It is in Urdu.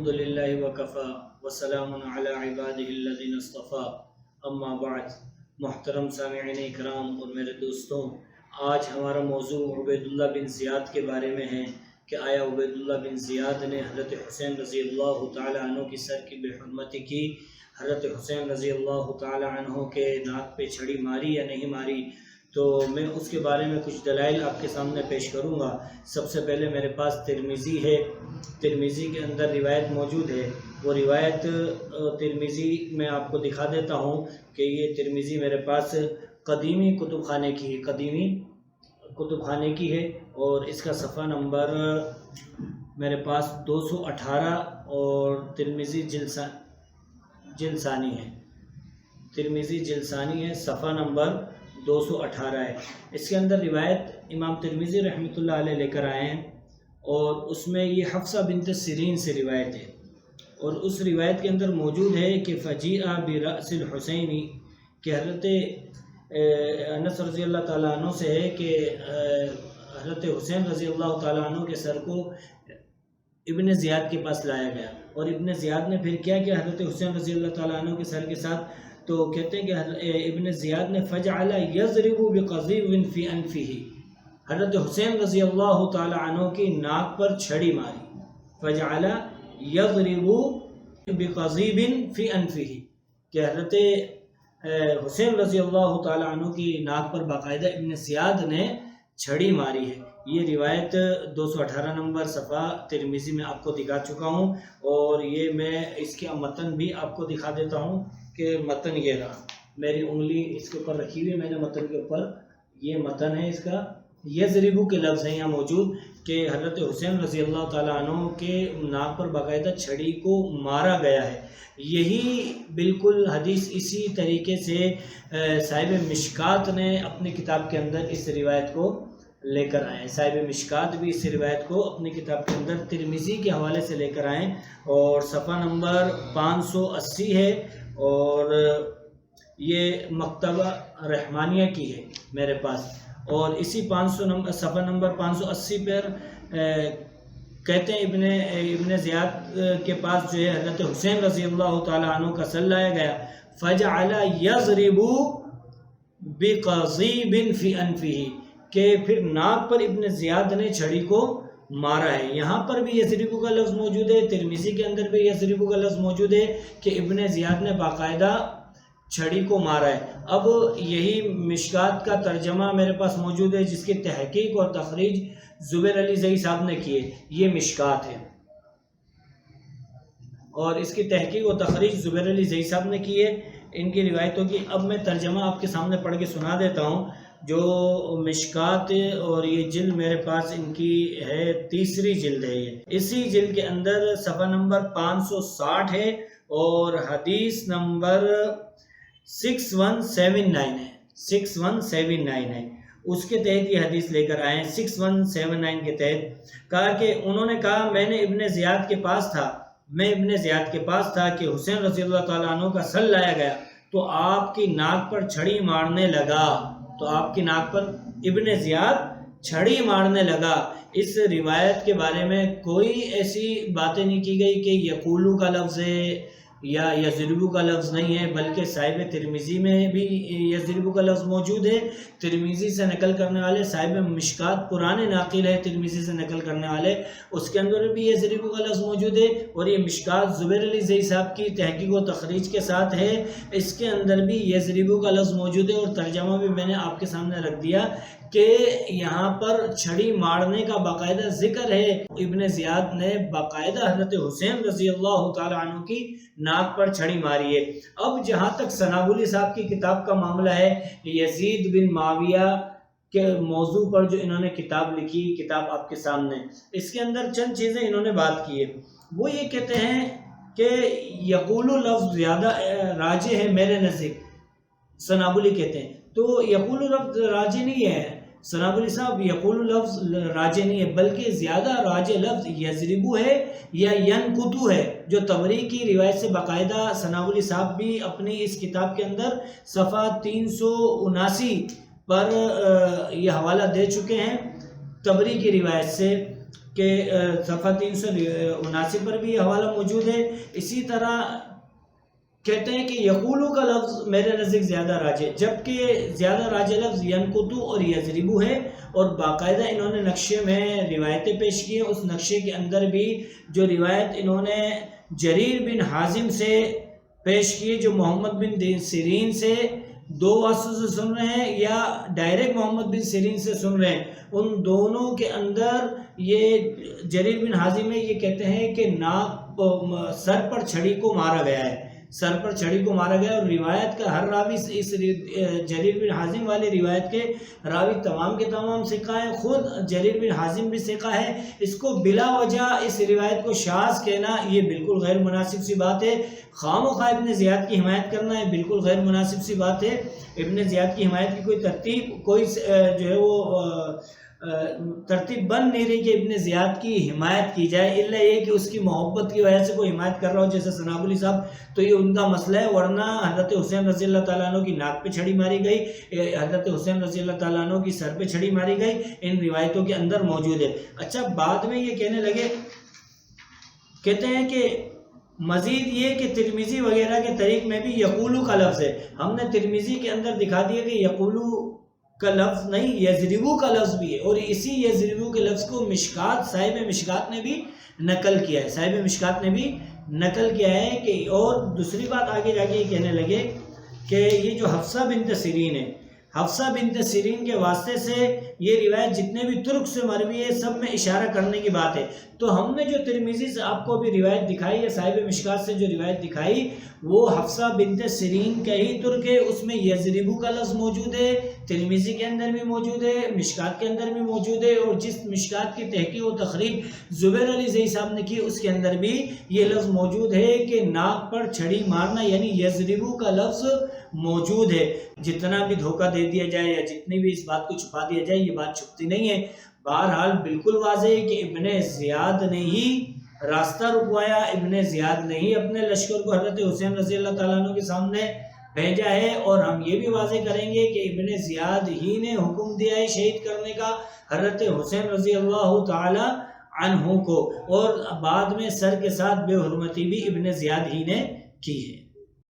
الحمدللہ وکفا وسلام علی عبادہ الذین اصطفیٰ اما بعد۔ محترم سامعین اکرام اور میرے دوستوں، آج ہمارا موضوع عبیداللہ بن زیاد کے بارے میں ہے کہ آیا عبیداللہ بن زیاد نے حضرت حسین رضی اللہ تعالی عنہ کی سر کی بے حرمتی کی، حضرت حسین رضی اللہ تعالی عنہ کے ناک پہ چھڑی ماری یا نہیں ماری؟ تو میں اس کے بارے میں کچھ دلائل آپ کے سامنے پیش کروں گا۔ سب سے پہلے میرے پاس ترمذی ہے، ترمذی کے اندر روایت موجود ہے۔ وہ روایت ترمذی میں آپ کو دکھا دیتا ہوں کہ یہ ترمذی میرے پاس قدیمی کتب خانے کی ہے اور اس کا صفحہ نمبر میرے پاس 218 اور ترمذی جلسانی ہے، ترمذی جلسانی ہے، صفحہ نمبر 218 ہے۔ اس کے اندر روایت امام ترمذی رحمۃ اللہ علیہ لے کر آئے ہیں اور اس میں یہ حفصہ بنت سیرین سے روایت ہے، اور اس روایت کے اندر موجود ہے کہ فجیع برأس الحسین، کہ حضرت انس رضی اللہ تعالیٰ عنہ سے ہے کہ حضرت حسین رضی اللہ تعالیٰ عنہ کے سر کو ابن زیاد کے پاس لایا گیا، اور ابن زیاد نے پھر کیا کیا حضرت حسین رضی اللہ تعالیٰ عنہ کے سر کے ساتھ؟ تو کہتے ہیں کہ ابن زیاد نے فجعل یضرب بقضیب فی انفہ، حضرت حسین رضی اللہ تعالی عنہ کی ناک پر چھڑی ماری، فجعل یضرب بقضیب فی انفہ، کہ حضرت حسین رضی اللہ تعالی عنہ کی ناک پر باقاعدہ ابن زیاد نے چھڑی ماری ہے۔ یہ روایت 218 نمبر صفحہ ترمذی میں آپ کو دکھا چکا ہوں، اور یہ میں اس کے متن بھی آپ کو دکھا دیتا ہوں کہ متن یہ رہا، میری انگلی اس کے اوپر رکھی ہوئی ہے، میں نے متن کے اوپر، یہ متن ہے اس کا، یضربو کے لفظ ہیں یہاں موجود کہ حضرت حسین رضی اللہ تعالیٰ عنہ کے ناک پر باقاعدہ چھڑی کو مارا گیا ہے۔ یہی بالکل حدیث اسی طریقے سے صاحب مشکات نے اپنی کتاب کے اندر اس روایت کو لے کر آئے ہیں، صاحب مشکات بھی اس روایت کو اپنی کتاب کے اندر ترمذی کے حوالے سے لے کر آئیں، اور صفحہ نمبر 580 ہے، اور یہ مکتبہ رحمانیہ کی ہے میرے پاس، اور اسی صفحہ نمبر 580 پر کہتے ہیں ابن زیاد کے پاس جو ہے حضرت حسین رضی اللہ تعالی عنہ کا سر لایا گیا، فجعل یضرب بقضیب فی انفہ، کہ پھر ناک پر ابن زیاد نے چھڑی کو مارا ہے۔ یہاں پر بھی یضرب کا لفظ موجود ہے، ترمذی کے اندر بھی یضرب کا لفظ موجود ہے کہ ابن زیاد نے باقاعدہ چھڑی کو مارا ہے۔ اب یہی مشکات کا ترجمہ میرے پاس موجود ہے، جس کی تحقیق اور تخریج زبیر علی زئی صاحب نے کی ہے، یہ مشکات ہے، اور اس کی تحقیق اور تخریج زبیر علی زئی صاحب نے کی ہے ان کی روایتوں کی۔ اب میں ترجمہ آپ کے سامنے پڑھ کے سنا دیتا ہوں، جو مشکات، اور یہ جلد میرے پاس ان کی ہے، تیسری جلد ہے یہ، اسی جلد کے اندر صفحہ نمبر 560 ہے، اور حدیث نمبر 6179 ہے، 6179 ہے، اس کے تحت یہ حدیث لے کر آئے ہیں۔ 6179 کے تحت کہا کہ انہوں نے کہا میں ابن زیاد کے پاس تھا کہ حسین رضی اللہ تعالیٰ عنہ کا سر لایا گیا، تو آپ کی ناک پر چھڑی مارنے لگا، تو آپ کی ناک پر ابن زیاد چھڑی مارنے لگا۔ اس روایت کے بارے میں کوئی ایسی باتیں نہیں کی گئی کہ یقولو کا لفظ ہے یا یضربو کا لفظ نہیں ہے، بلکہ صاحب ترمذی میں بھی یضربو کا لفظ موجود ہے۔ ترمذی سے نقل کرنے والے صاحب مشکات پرانے ناقل ہے، ترمذی سے نقل کرنے والے، اس کے اندر بھی یضربو کا لفظ موجود ہے، اور یہ مشکات زبیر علی زئی صاحب کی تحقیق و تخریج کے ساتھ ہے، اس کے اندر بھی یضربو کا لفظ موجود ہے، اور ترجمہ بھی میں نے آپ کے سامنے رکھ دیا کہ یہاں پر چھڑی مارنے کا باقاعدہ ذکر ہے۔ ابن زیاد نے باقاعدہ حضرت حسین رضی اللہ تعالی عنہ کی ناک پر چھڑی ماری ہے۔ اب جہاں تک سنابولی صاحب کی کتاب کا معاملہ ہے، یزید بن معاویہ کے موضوع پر جو انہوں نے کتاب لکھی، کتاب آپ کے سامنے، اس کے اندر چند چیزیں انہوں نے بات کی ہے۔ وہ یہ کہتے ہیں کہ یقولو لفظ زیادہ راجح ہے میرے نزدیک، سنابولی کہتے ہیں، تو یقولو لفظ راجح نہیں ہے، سنابولی صاحب یقولو لفظ راجح نہیں ہے، بلکہ زیادہ راجح لفظ یضربو ہے یا ینکتو ہے، جو طبری کی روایت سے باقاعدہ سنابولی صاحب بھی اپنی اس کتاب کے اندر صفحہ 379 پر یہ حوالہ دے چکے ہیں طبری کی روایت سے کہ صفحہ 379 پر بھی یہ حوالہ موجود ہے۔ اسی طرح کہتے ہیں کہ یقولو کا لفظ میرے نزدیک زیادہ راجح، جبکہ زیادہ راجح لفظ ینقطو اور یضربو ہے، اور باقاعدہ انہوں نے نقشے میں روایتیں پیش کی ہیں۔ اس نقشے کے اندر بھی جو روایت انہوں نے جریر بن حازم سے پیش کی، جو محمد بن سیرین سے دو واسطوں سے سن رہے ہیں یا ڈائریکٹ محمد بن سیرین سے سن رہے ہیں، ان دونوں کے اندر یہ جریر بن حازم میں یہ کہتے ہیں کہ ناک سر پر چھڑی کو مارا گیا ہے، سر پر چھڑی کو مارا گیا، اور روایت کا ہر راوی اس جریر بن حازم والی روایت کے راوی تمام کے تمام ثقہ ہے، خود جریر بن حازم بھی ثقہ ہے۔ اس کو بلا وجہ اس روایت کو شاذ کہنا یہ بالکل غیر مناسب سی بات ہے۔ خام و خواہ ابن زیاد کی حمایت کرنا ہے بالکل غیر مناسب سی بات ہے۔ ابن زیاد کی حمایت کی کوئی ترتیب کوئی جو ہے وہ ترتیب بن نہیں رہی کہ ابن زیاد کی حمایت کی جائے، الا یہ کہ اس کی محبت کی وجہ سے کوئی حمایت کر رہا ہو، جیسے سنابلی صاحب، تو یہ ان کا مسئلہ ہے، ورنہ حضرت حسین رضی اللہ تعالیٰ عنہ کی ناک پہ چھڑی ماری گئی، حضرت حسین رضی اللہ تعالیٰ عنہ کی سر پہ چھڑی ماری گئی، ان روایتوں کے اندر موجود ہے۔ اچھا، بعد میں یہ کہنے لگے، کہتے ہیں کہ مزید یہ کہ ترمذی وغیرہ کے طریق میں بھی یقولو کا لفظ ہے، ہم نے ترمذی کے اندر دکھا دیا کہ یقولو کا لفظ نہیں، یضربو کا لفظ بھی ہے، اور اسی یضربو کے لفظ کو مشکات، صاحب مشکات نے بھی نقل کیا ہے، صاحب مشکات نے بھی نقل کیا ہے کہ، اور دوسری بات آگے جا کے یہ کہنے لگے کہ یہ جو حفصہ بنت سیرین ہے، حفصہ بنت سیرین کے واسطے سے یہ روایت جتنے بھی ترک سے مروی ہے سب میں اشارہ کرنے کی بات ہے۔ تو ہم نے جو ترمذی سے آپ کو ابھی روایت دکھائی ہے، صاحب مشکات سے جو روایت دکھائی، وہ حفصہ بنت سیرین کا ہی ترک ہے، اس میں یضربو کا لفظ موجود ہے، ترمذی کے اندر بھی موجود ہے، مشکات کے اندر بھی موجود ہے، اور جس مشکات کی تحقیق و تخریج زبیر علی زئی صاحب نے کی اس کے اندر بھی یہ لفظ موجود ہے کہ ناک پر چھڑی مارنا، یعنی یضربو کا لفظ موجود ہے۔ جتنا بھی دھوکہ دے دیا جائے یا جتنی بھی اس بات کو چھپا دیا جائے، یہ بات چھپتی نہیں ہے۔ بہرحال بالکل واضح ہے کہ ابن زیاد نے ہی راستہ رکوایا، ابن زیاد نے ہی اپنے لشکر کو حضرت حسین رضی اللہ تعالیٰ عنہ کے سامنے بھیجا ہے، اور ہم یہ بھی واضح کریں گے کہ ابن زیاد ہی نے حکم دیا ہے شہید کرنے کا حضرت حسین رضی اللہ تعالی عنہ کو، اور بعد میں سر کے ساتھ بے حرمتی بھی ابن زیاد ہی نے کی ہے۔